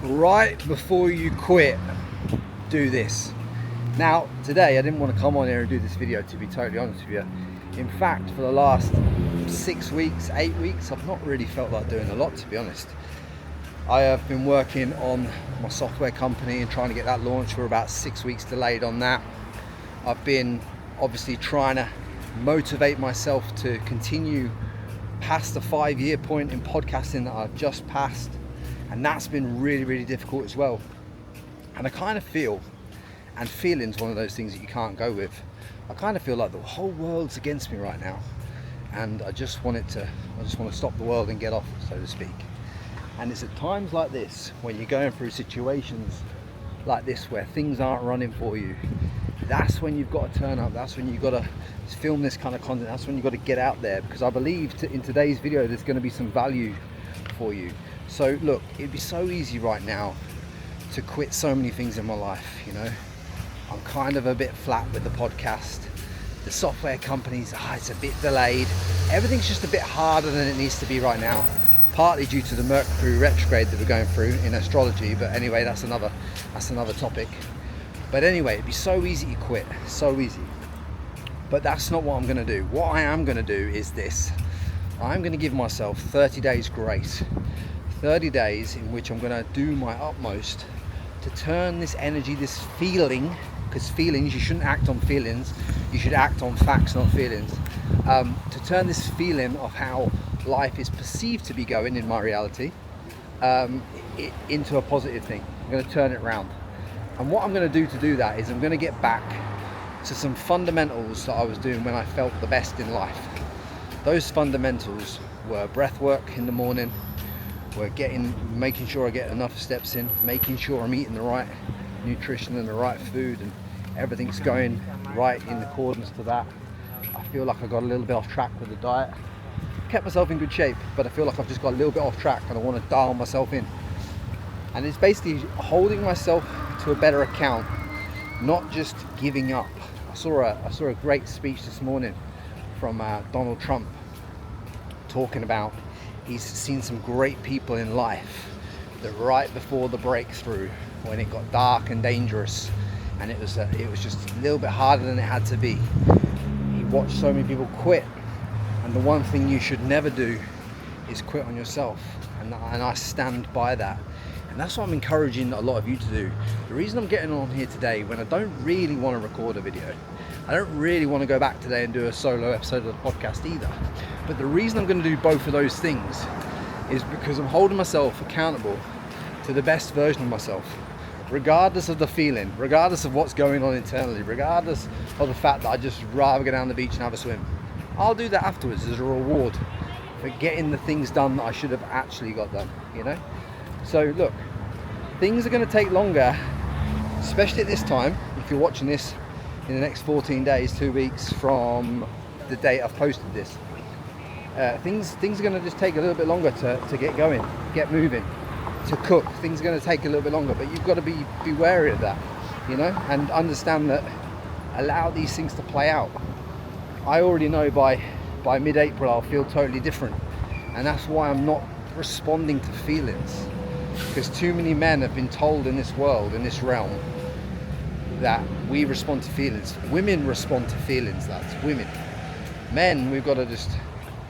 right before you quit, do this. Now, today I didn't want to come on here and do this video, to be totally honest with you. In fact, for the last 6 weeks, 8 weeks, I've not really felt like doing a lot, to be honest. I have been working on my software company and trying to get that launched. We're about 6 weeks delayed on that. I've been obviously trying to motivate myself to continue past the 5-year point in podcasting that I've just passed, and that's been really difficult as well. And I kind of feel, and feeling's one of those things that you can't go with, I kind of feel like the whole world's against me right now, and I just want to stop the world and get off, so to speak. And it's at times like this, when you're going through situations like this where things aren't running for you, that's when you've got to turn up. That's when you've got to film this kind of content. That's when you've got to get out there, because I believe in today's video there's going to be some value for you. So look, it'd be so easy right now to quit so many things in my life, you know. I'm kind of a bit flat with the podcast. The software companies, it's a bit delayed. Everything's just a bit harder than it needs to be right now, partly due to the Mercury retrograde that we're going through in astrology. But anyway, that's another topic. But anyway, it'd be so easy to quit, so easy. But that's not what I'm going to do. What I am going to do is this. I'm going to give myself 30 days grace. 30 days in which I'm going to do my utmost to turn this energy, this feeling, because feelings, you shouldn't act on feelings, you should act on facts, not feelings, to turn this feeling of how life is perceived to be going in my reality into a positive thing. I'm going to turn it around. And what I'm going to do that is I'm going to get back to some fundamentals that I was doing when I felt the best in life. Those fundamentals were breath work in the morning, making sure I get enough steps in, making sure I'm eating the right nutrition and the right food, and everything's going right in accordance to that. I feel like I got a little bit off track with the diet. Kept myself in good shape, but I feel like I've just got a little bit off track and I want to dial myself in. And it's basically holding myself to a better account, not just giving up. I saw a great speech this morning from Donald Trump, talking about he's seen some great people in life that right before the breakthrough, when it got dark and dangerous, and it was just a little bit harder than it had to be, he watched so many people quit. And the one thing you should never do is quit on yourself, and I stand by that. And that's what I'm encouraging a lot of you to do. The reason I'm getting on here today, when I don't really want to record a video, I don't really want to go back today and do a solo episode of the podcast either, but the reason I'm going to do both of those things is because I'm holding myself accountable to the best version of myself, regardless of the feeling, regardless of what's going on internally, regardless of the fact that I just rather go down the beach and have a swim. I'll do that afterwards as a reward for getting the things done that I should have actually got done, you know. So look, things are going to take longer, especially at this time. If you're watching this in the next 14 days, 2 weeks from the date I've posted this, things are going to just take a little bit longer to get going, get moving, to cook. Things are going to take a little bit longer, but you've got to be wary of that, you know, and understand that, allow these things to play out. I already know by mid-April I'll feel totally different, and that's why I'm not responding to feelings, because too many men have been told in this world, in this realm, that we respond to feelings. Women respond to feelings, that's women. Men, we've got to just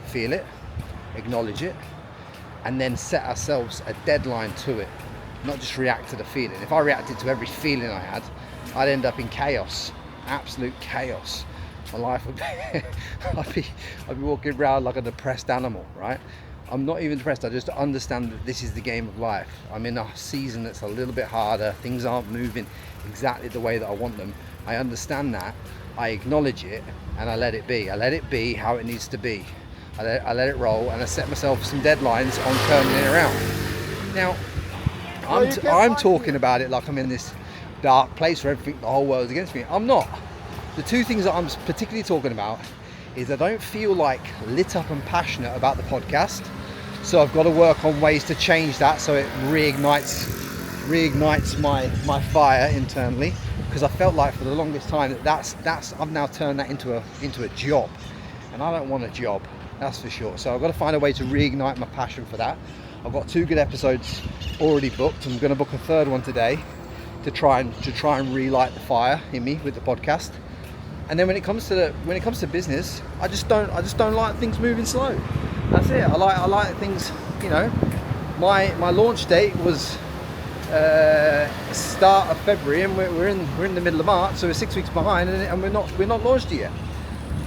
feel it, acknowledge it, and then set ourselves a deadline to it, not just react to the feeling. If I reacted to every feeling I had, I'd end up in chaos, absolute chaos. My life would I'd be walking around like a depressed animal, right? I'm not even depressed. I just understand that this is the game of life. I'm in a season that's a little bit harder. Things aren't moving exactly the way that I want them. I understand that. I acknowledge it and I let it be. I let it be how it needs to be. I let it roll, and I set myself some deadlines on turning it around. Now, I'm talking about it like I'm in this dark place where the whole world's against me. I'm not. The two things that I'm particularly talking about is I don't feel like lit up and passionate about the podcast, so I've got to work on ways to change that so it reignites my fire internally, because I felt like for the longest time that's I've now turned that into a job, and I don't want a job, that's for sure. So I've got to find a way to reignite my passion for that. I've got 2 good episodes already booked. I'm going to book a 3rd one today to try and relight the fire in me with the podcast. And then when it comes to business, I just don't like things moving slow. That's it. I like things, you know. My launch date was start of February, and we're in the middle of March, so we're 6 weeks behind, and we're not launched yet.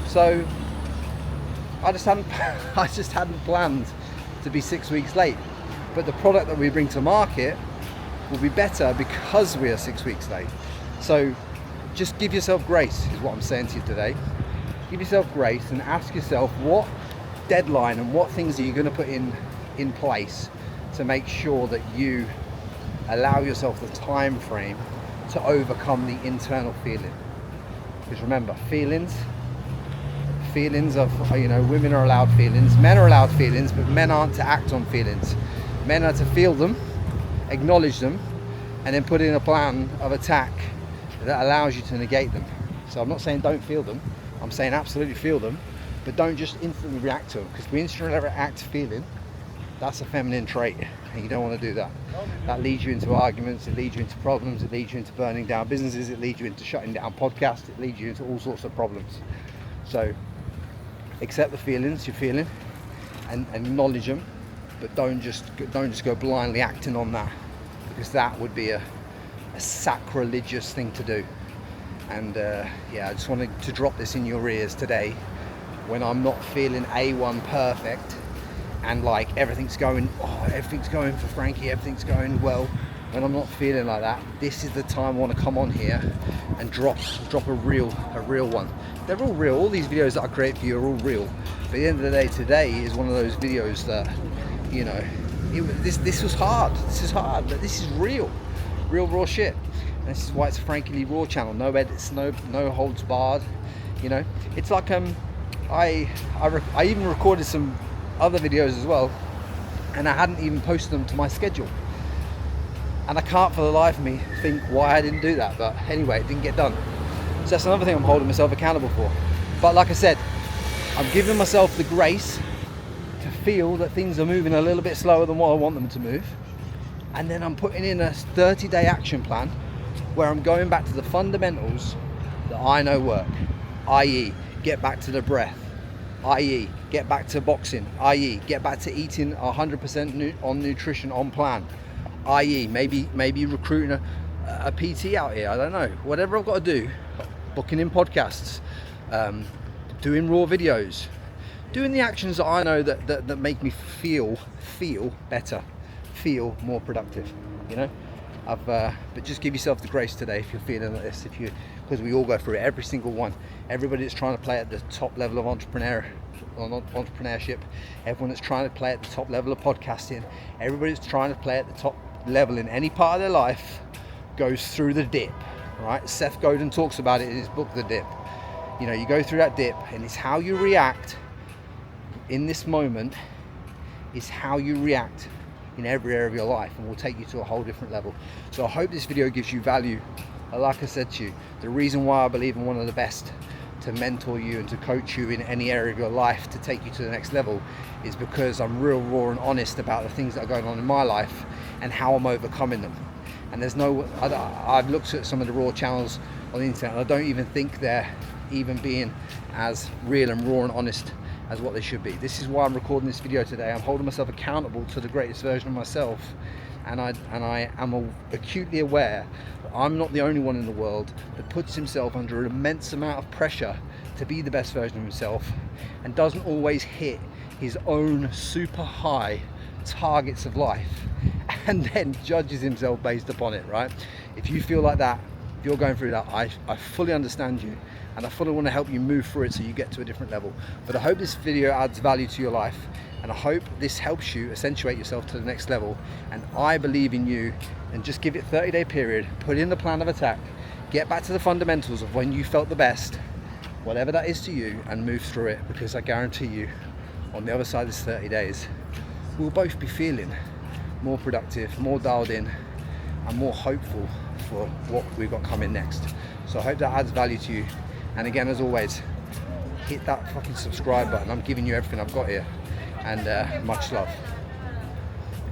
So I just hadn't planned to be 6 weeks late. But the product that we bring to market will be better because we are 6 weeks late. So just give yourself grace, is what I'm saying to you today. Give yourself grace and ask yourself what deadline and what things are you going to put in place to make sure that you allow yourself the time frame to overcome the internal feeling. Because remember, feelings of, you know, women are allowed feelings, men are allowed feelings, but men aren't to act on feelings. Men are to feel them, acknowledge them, and then put in a plan of attack that allows you to negate them. So I'm not saying don't feel them, I'm saying absolutely feel them, but don't just instantly react to them, because we instantly react to feeling, that's a feminine trait, and you don't want to do that. That leads you into arguments, it leads you into problems, it leads you into burning down businesses, it leads you into shutting down podcasts, it leads you into all sorts of problems. So accept the feelings you're feeling and acknowledge them, but don't just go blindly acting on that, because that would be a sacrilegious thing to do. And yeah, I just wanted to drop this in your ears today when I'm not feeling A1 perfect and like everything's going for Frankie, everything's going well. When I'm not feeling like that, this is the time I want to come on here and drop a real one. They're all real. All these videos that I create for you are all real. But at the end of the day, today is one of those videos that, you know, this was hard. This is hard, but this is real raw shit. And this is why it's a Frankie Lee Raw channel. No edits, no holds barred. You know, it's like I even recorded some other videos as well, and I hadn't even posted them to my schedule. And I can't for the life of me think why I didn't do that. But anyway, it didn't get done. So that's another thing I'm holding myself accountable for. But like I said, I'm giving myself the grace to feel that things are moving a little bit slower than what I want them to move. And then I'm putting in a 30-day action plan where I'm going back to the fundamentals that I know work, i.e. get back to the breath, i.e. get back to boxing, i.e. get back to eating 100% on nutrition on plan, i.e. maybe recruiting a PT out here, I don't know, whatever I've got to do, booking in podcasts, doing raw videos, doing the actions that I know that make me feel better, feel more productive, you know. But just give yourself the grace today if you're feeling like this, because we all go through it, every single one. Everybody that's trying to play at the top level of entrepreneurship, everyone that's trying to play at the top level of podcasting, everybody that's trying to play at the top level in any part of their life goes through the dip, right? Seth Godin talks about it in his book, The Dip. You know, you go through that dip, and it's how you react in this moment is how you react in every area of your life, and will take you to a whole different level. So I hope this video gives you value. Like I said to you, the reason why I believe I'm one of the best to mentor you and to coach you in any area of your life to take you to the next level is because I'm real raw and honest about the things that are going on in my life and how I'm overcoming them. And I've looked at some of the raw channels on the internet, and I don't even think they're even being as real and raw and honest as what they should be. This is why I'm recording this video today. I'm holding myself accountable to the greatest version of myself, and I am acutely aware that I'm not the only one in the world that puts himself under an immense amount of pressure to be the best version of himself and doesn't always hit his own super high targets of life and then judges himself based upon it, right? If you feel like that, if you're going through that, I fully understand you, and I fully want to help you move through it so you get to a different level. But I hope this video adds value to your life, and I hope this helps you accentuate yourself to the next level. And I believe in you, and just give it a 30-day period, put in the plan of attack, get back to the fundamentals of when you felt the best, whatever that is to you, and move through it, because I guarantee you on the other side of this 30 days we'll both be feeling more productive, more dialed in, and more hopeful for what we've got coming next. So I hope that adds value to you. And again, as always, hit that fucking subscribe button. I'm giving you everything I've got here, and much love.